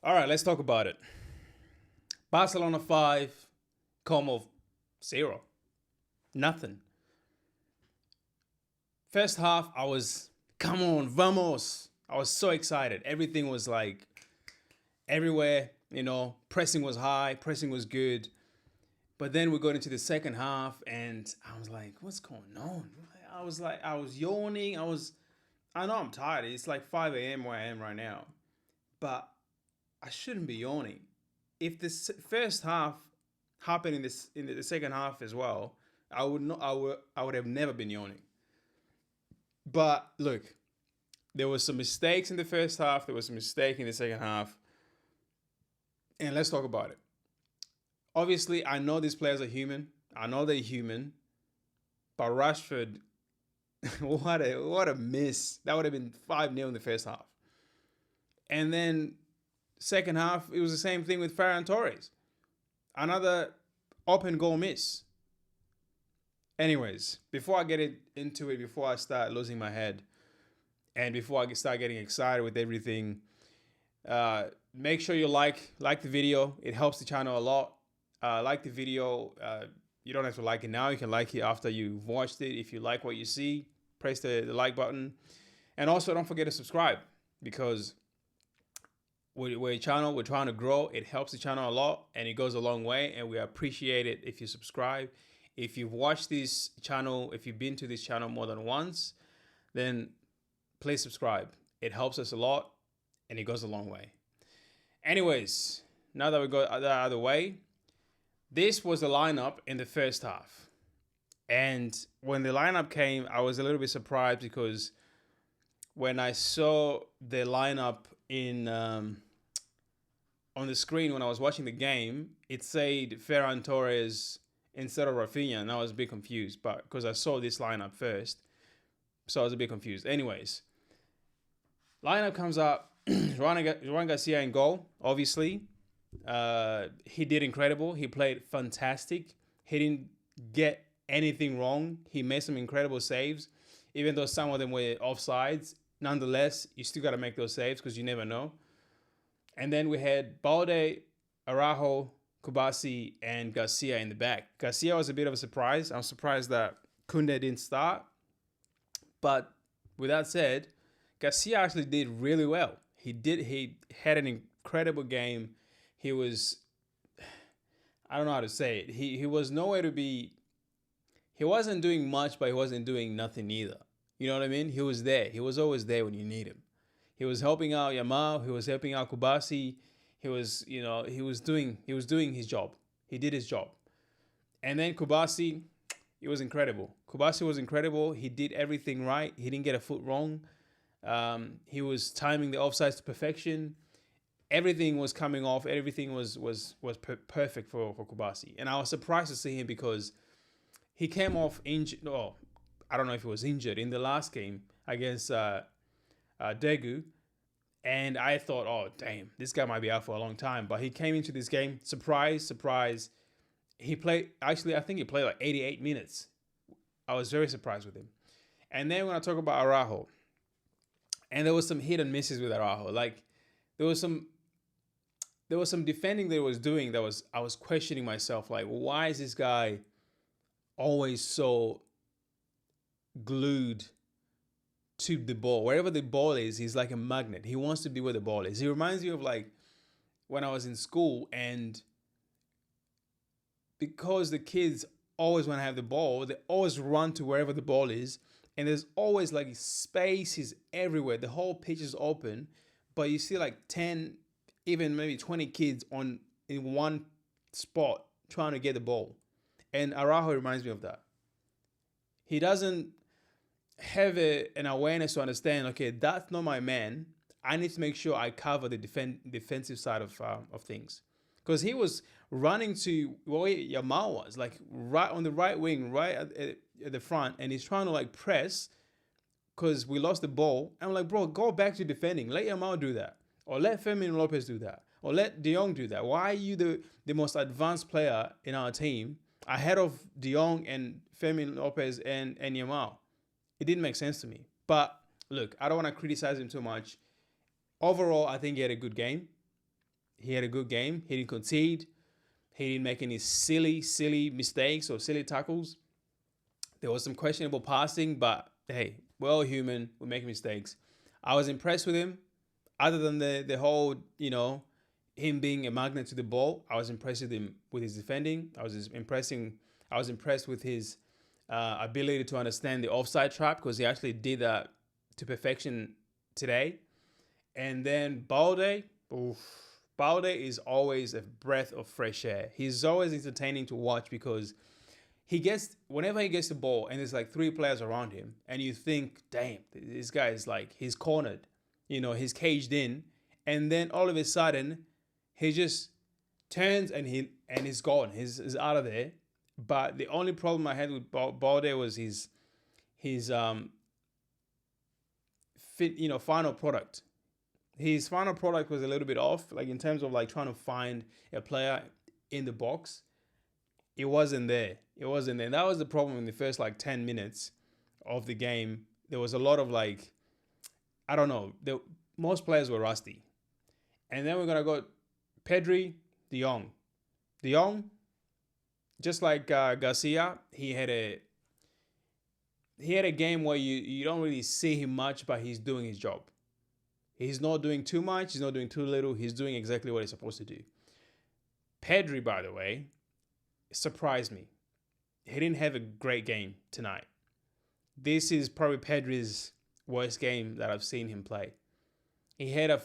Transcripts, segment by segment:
All right, let's talk about it. Barcelona 5, Como 0. Nothing. First half, I was, come on, vamos. I was so excited. Everything was like everywhere, pressing was high, pressing was good. But then we got into the second half, and I was like, what's going on? I was yawning. I know I'm tired. It's like 5 a.m. where I am right now. But I shouldn't be yawning. If this first half happened in the second half as well, I would not. I would have never been yawning. But look, there was some mistakes in the first half. There was a mistake in the second half, and let's talk about it. Obviously, I know these players are human. I know they're human, but Rashford, what a miss! That would have been 5-0 in the first half, and then second half it was the same thing with Ferran Torres, another open goal miss. Anyways, before I get into it, before I start losing my head, and before I start getting excited with everything, make sure you like the video. It helps the channel a lot. Like the video. You don't have to like it now. You can like it after you've watched it. If you like what you see, press the like button. And also, don't forget to subscribe, because we're a channel. We're trying to grow. It helps the channel a lot, and it goes a long way. And we appreciate it if you subscribe. If you've watched this channel, if you've been to this channel more than once, then please subscribe. It helps us a lot, and it goes a long way. Anyways, now that we got that out of the way, this was the lineup in the first half. And when the lineup came, I was a little bit surprised, because when I saw the lineup on the screen when I was watching the game, it said Ferran Torres instead of Raphinha, and I was a bit confused, but because I saw this lineup first, so I was a bit confused. Anyways, lineup comes up. Juan Garcia in goal, obviously. He did incredible. He played fantastic. He didn't get anything wrong. He made some incredible saves, even though some of them were offsides. Nonetheless, you still got to make those saves, because you never know. And then we had Balde, Araujo, Kubasi, and Garcia in the back. Garcia was a bit of a surprise. I'm surprised that Kunde didn't start. But with that said, Garcia actually did really well. He had an incredible game. He was, I don't know how to say it. He was nowhere to be. He wasn't doing much, but he wasn't doing nothing either. You know what I mean? He was there. He was always there when you need him. He was helping out Yamal. He was helping out Kubasi. He was doing his job. He did his job. And then Kubasi, it was incredible. Kubasi was incredible. He did everything right. He didn't get a foot wrong. He was timing the offsides to perfection. Everything was coming off. Everything was perfect for Kubasi. And I was surprised to see him, because he came off injured. Oh, I don't know if he was injured in the last game against Daegu. And I thought, oh, damn, this guy might be out for a long time. But he came into this game, surprise. He played, actually, I think he played like 88 minutes. I was very surprised with him. And then when I talk about Araujo, and there was some hit and misses with Araujo. Like, there was some defending that he was doing I was questioning myself, like, why is this guy always so glued to the ball? Wherever the ball is, he's like a magnet. He wants to be where the ball is. He reminds me of, like, when I was in school, and because the kids always want to have the ball, they always run to wherever the ball is, and there's always like spaces everywhere. The whole pitch is open, but you see like 10, even maybe 20 kids in one spot trying to get the ball. And Araujo reminds me of that. He doesn't have an awareness to understand, okay, that's not my man. I need to make sure I cover the defensive side of things. Because he was running to where Yamal was, like right on the right wing, right at the front, and he's trying to like press because we lost the ball. I'm like, bro, go back to defending. Let Yamal do that. Or let Fermin Lopez do that. Or let De Jong do that. Why are you the most advanced player in our team ahead of De Jong and Fermin Lopez and Yamal? It didn't make sense to me. But look, I don't want to criticize him too much. Overall, I think he had a good game. He had a good game. He didn't concede. He didn't make any silly mistakes or silly tackles. There was some questionable passing, but hey, we're all human. We make mistakes. I was impressed with him. Other than the whole, him being a magnet to the ball, I was impressed with him with his defending. I was impressed with his ability to understand the offside trap, because he actually did that to perfection today. And then Balde, Balde is always a breath of fresh air. He's always entertaining to watch, because whenever he gets the ball and there's like 3 players around him, and you think, damn, this guy is like, he's cornered, he's caged in, and then all of a sudden he just turns and he's gone. He's out of there. But the only problem I had with Balde was his final product. His final product was a little bit off, like in terms of like trying to find a player in the box. It wasn't there. And that was the problem in the first like 10 minutes of the game. There was a lot of like, I don't know, most players were rusty. And then we're going to go Pedri, De Jong. De Jong, just like Garcia, he had a game where you don't really see him much, but he's doing his job. He's not doing too much. He's not doing too little. He's doing exactly what he's supposed to do. Pedri, by the way, surprised me. He didn't have a great game tonight. This is probably Pedri's worst game that I've seen him play. There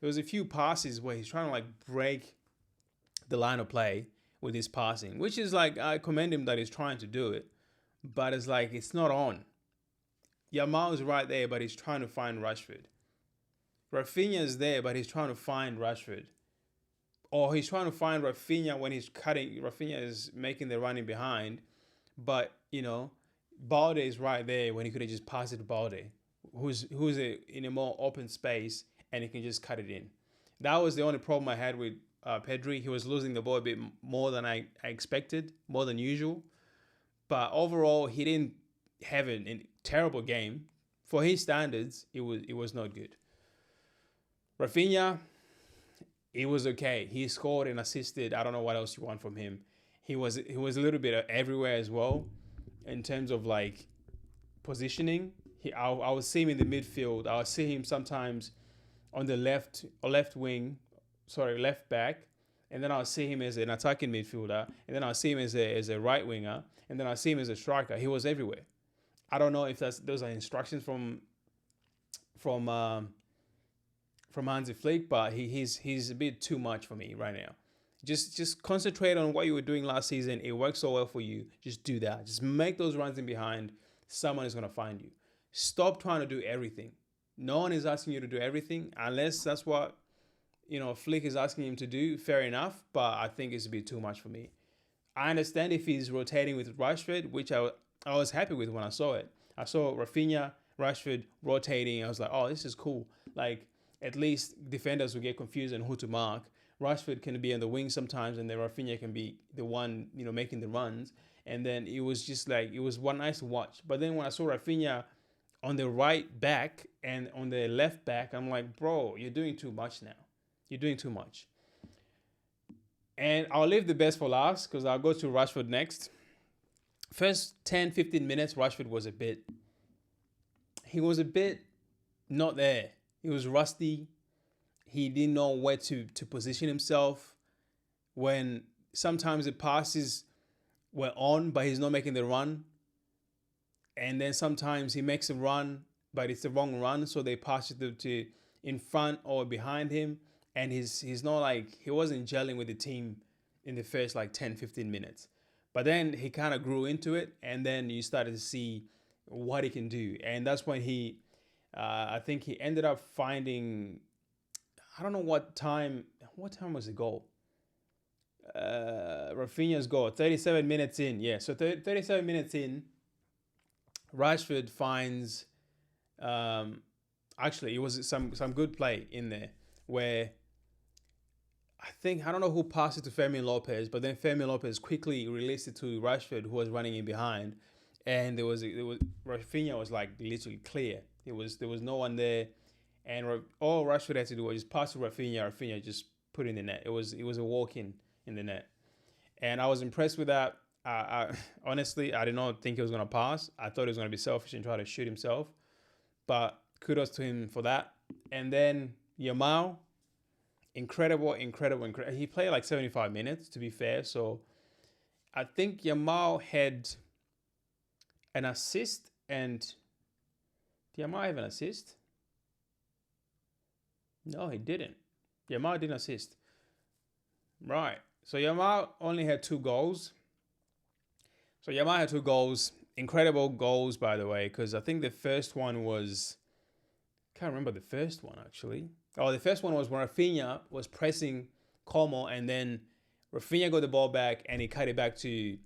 was a few passes where he's trying to like break the line of play with his passing, which is like, I commend him that he's trying to do it, but it's like, it's not on. Yamal is right there, but he's trying to find Rashford. Raphinha is there, but he's trying to find Rashford. Or he's trying to find Raphinha when he's cutting. Raphinha is making the running behind. But, Balde is right there when he could have just passed it to Balde, who's in a more open space, and he can just cut it in. That was the only problem I had with Pedri. He was losing the ball a bit more than I expected, more than usual. But overall, he didn't have a terrible game. For his standards, it was not good. Raphinha, it was okay. He scored and assisted. I don't know what else you want from him. He was a little bit everywhere as well in terms of like positioning. I would see him in the midfield. I would see him sometimes on the left back, and then I'll see him as an attacking midfielder, and then I'll see him as a right winger, and then I'll see him as a striker. He was everywhere. I don't know if those are instructions from Hansi Flick, but he's a bit too much for me right now. Just concentrate on what you were doing last season. It worked so well for you. Just do that. Just make those runs in behind. Someone is going to find you. Stop trying to do everything. No one is asking you to do everything, unless that's what Flick is asking him to do. Fair enough, but I think it's a bit too much for me. I understand if he's rotating with Rashford, which I was happy with when I saw it. I saw Raphinha, Rashford rotating. I was like, oh, this is cool. Like, at least defenders will get confused on who to mark. Rashford can be on the wing sometimes, and then Raphinha can be the one, making the runs. And then it was just like, it was nice to watch. But then when I saw Raphinha on the right back and on the left back, I'm like, bro, you're doing too much now. You're doing too much. And I'll leave the best for last, because I'll go to Rashford next. First 10, 15 minutes, Rashford was a bit not there. He was rusty. He didn't know where to position himself. When sometimes the passes were on, but he's not making the run. And then sometimes he makes a run, but it's the wrong run, so they pass it to in front or behind him. And he's not like, he wasn't gelling with the team in the first like 10, 15 minutes. But then he kind of grew into it, and then you started to see what he can do. And that's when I think he ended up finding, I don't know what time was the goal? Raphinha's goal, 37 minutes in. Yeah, so 37 minutes in, Rashford finds, actually, it was some good play in there where I don't know who passed it to Fermin Lopez, but then Fermin Lopez quickly released it to Rashford, who was running in behind, and there was Raphinha was like literally clear. There was no one there, and all Rashford had to do was just pass to Raphinha. Raphinha just put it in the net. It was a walk in the net, and I was impressed with that. Honestly, I did not think he was going to pass. I thought he was going to be selfish and try to shoot himself, but kudos to him for that. And then Yamal, incredible. He played like 75 minutes, to be fair. So I think Yamal had an assist, and did Yamal have an assist? No, he didn't. Yamal didn't assist. Right. So Yamal only had 2 goals. So Yamal had 2 goals. Incredible goals, by the way, because I think the first one was... can't remember the first one, actually. Oh, the first one was when Raphinha was pressing Como, and then Raphinha got the ball back, and he cut it back to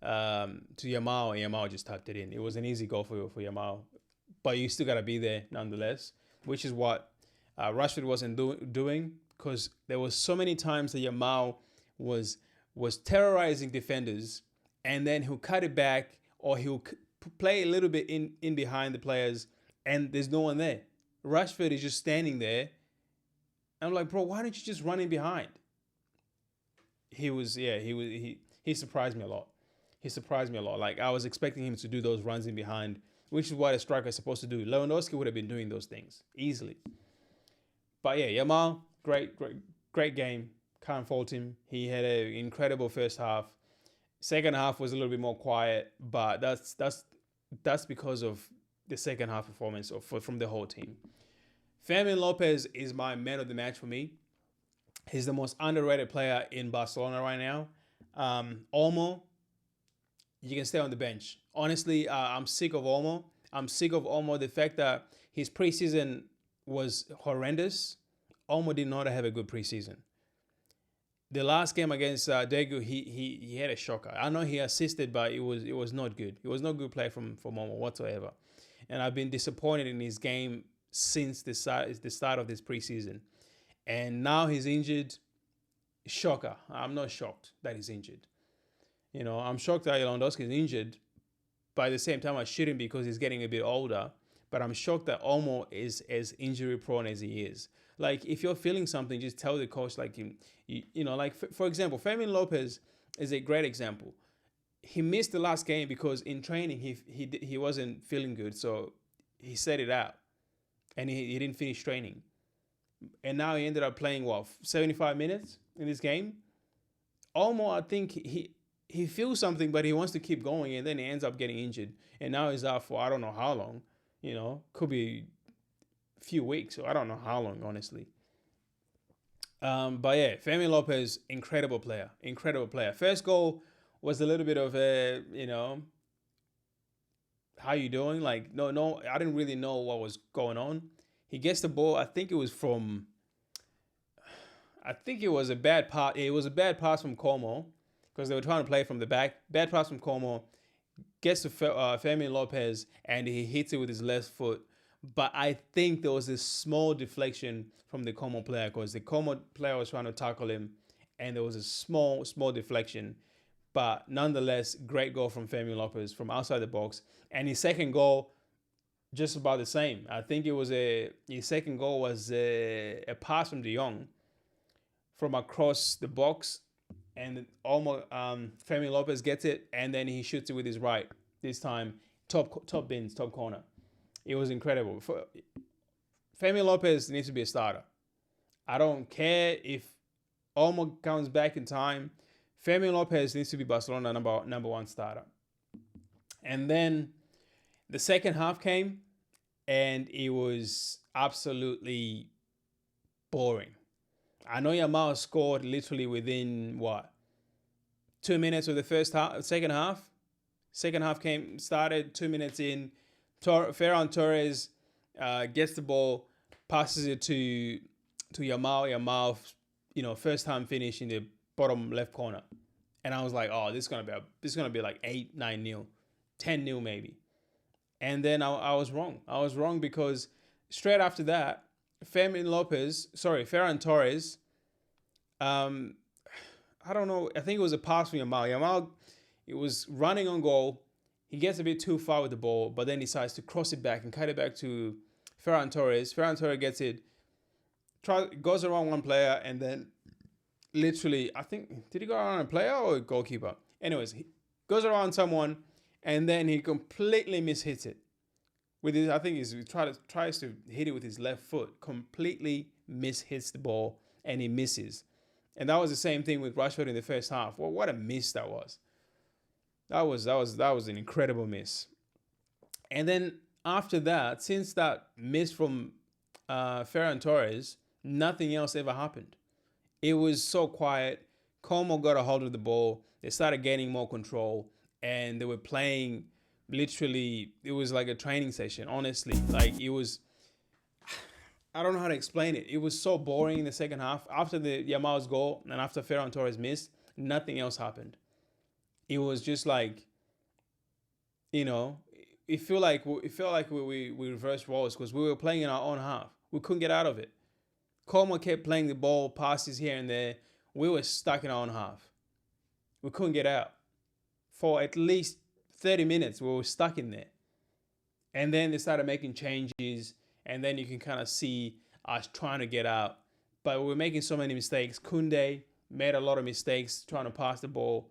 Yamal, and Yamal just tapped it in. It was an easy goal for Yamal. But you still got to be there, nonetheless, which is what Rashford wasn't doing, because there was so many times that Yamal was terrorizing defenders, and then he'll cut it back, or he'll play a little bit in behind the players, and there's no one there. Rashford is just standing there. And I'm like, bro, why don't you just run in behind? He surprised me a lot. He surprised me a lot. Like, I was expecting him to do those runs in behind, which is what a striker is supposed to do. Lewandowski would have been doing those things easily. But yeah, Yamal, great game. Can't fault him. He had an incredible first half. Second half was a little bit more quiet, but that's because of the second half performance from the whole team. Fermin Lopez is my man of the match for me. He's the most underrated player in Barcelona right now. Olmo, you can stay on the bench. Honestly, I'm sick of Olmo. I'm sick of Olmo. The fact that his preseason was horrendous. Olmo did not have a good preseason. The last game against Daegu, he had a shocker. I know he assisted, but it was not good. It was not good play from Olmo whatsoever. And I've been disappointed in his game since the start of this preseason. And now he's injured. Shocker. I'm not shocked that he's injured. You know, I'm shocked that Lewandowski is injured. But at the same time, I shouldn't, because he's getting a bit older. But I'm shocked that Olmo is as injury prone as he is. Like, if you're feeling something, just tell the coach. Like, you know, like, for example, Fermin Lopez is a great example. He missed the last game because in training he wasn't feeling good, so he set it out, and he didn't finish training. And now he ended up playing 75 minutes in this game. Olmo, I think he feels something, but he wants to keep going, and then he ends up getting injured, and now he's out for I don't know how long. You know, could be a few weeks, or I don't know how long, honestly. But yeah, Fermin Lopez, incredible player. First goal was a little bit of a, you know, how you doing? Like, no, I didn't really know what was going on. He gets the ball. I think it was a bad pass. It was a bad pass from Como, because they were trying to play from the back. Bad pass from Como. Gets to Fermin Lopez, and he hits it with his left foot. But I think there was this small deflection from the Como player, because the Como player was trying to tackle him, and there was a small deflection. But nonetheless, great goal from Fermin Lopez from outside the box. And his second goal, just about the same. I think his second goal was a pass from De Jong from across the box, and almost Fermin Lopez gets it, and then he shoots it with his right. This time, top corner. It was incredible. Fermin Lopez needs to be a starter. I don't care if Olmo comes back in time. Fermin Lopez needs to be Barcelona number one starter. And then the second half came, and it was absolutely boring. I know Yamal scored literally within 2 minutes of the second half. Second half started 2 minutes in. Ferran Torres gets the ball, passes it to Yamal. Yamal, first time finish in the bottom left corner. And I was like, oh, this is gonna be like 8-9-0, 10-0 maybe. And then I was wrong. I was wrong because straight after that, Ferran Torres, I don't know, I think it was a pass from Yamal. Yamal, it was running on goal. He gets a bit too far with the ball, but then decides to cross it back and cut it back to Ferran Torres. Ferran Torres gets it, goes around one player, and then literally, I think, did he go around a player or a goalkeeper? Anyways, he goes around someone, and then he completely mishits it. With his, I think he tries to hit it with his left foot, completely mishits the ball, and he misses. And that was the same thing with Rashford in the first half. Well, what a miss that was. That was an incredible miss. And then after that, since that miss from Ferran Torres, nothing else ever happened. It was so quiet. Como got a hold of the ball. They started gaining more control, and they were playing. Literally, it was like a training session. Honestly, like it was. I don't know how to explain it. It was so boring in the second half. After the Yamal's goal and after Ferran Torres missed, nothing else happened. It was just like, it felt like we reversed roles because we were playing in our own half. We couldn't get out of it. Como kept playing the ball, passes here and there. We were stuck in our own half. We couldn't get out. For at least 30 minutes, we were stuck in there. And then they started making changes, and then you can kind of see us trying to get out. But we were making so many mistakes. Koundé made a lot of mistakes trying to pass the ball.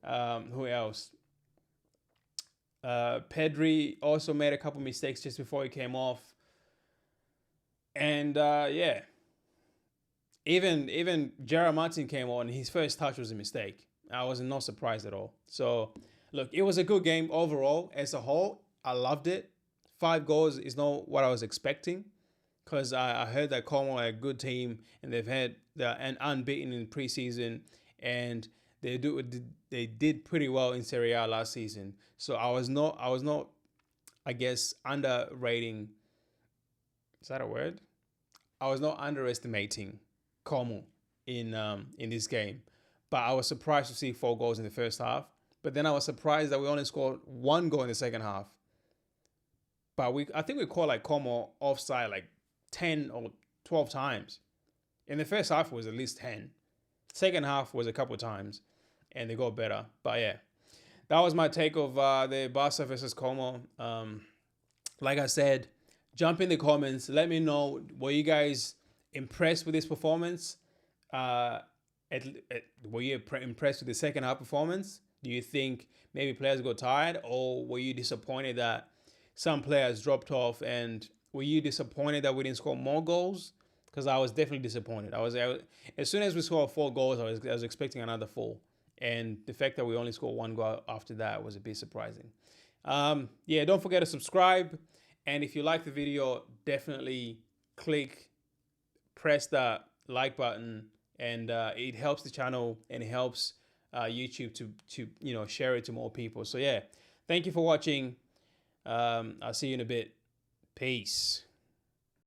Who else? Pedri also made a couple mistakes just before he came off. And even Gerard Martin came on. His first touch was a mistake. I was not surprised at all. So, look, it was a good game overall. As a whole, I loved it. 5 goals is not what I was expecting, because I heard that Como are a good team, and they're unbeaten in preseason, and they did pretty well in Serie A last season. So I was not, I guess, underrating. Is that a word? I was not underestimating Como in this game, but I was surprised to see 4 goals in the first half. But then I was surprised that we only scored 1 goal in the second half. But I think we called like Como offside like 10 or 12 times. In the first half, it was at least 10. Second half was a couple times, and they got better. But yeah, that was my take of the Barca versus Como. Like I said, jump in the comments. Let me know, were you guys impressed with this performance? Were you impressed with the second half performance? Do you think maybe players got tired, or were you disappointed that some players dropped off? And were you disappointed that we didn't score more goals? Because I was definitely disappointed. I was as soon as we scored 4 goals, I was expecting another 4, and the fact that we only scored 1 goal after that was a bit surprising. Yeah, don't forget to subscribe, and if you like the video, definitely press that like button, and it helps the channel and it helps YouTube to share it to more people. So yeah, thank you for watching. I'll see you in a bit. Peace.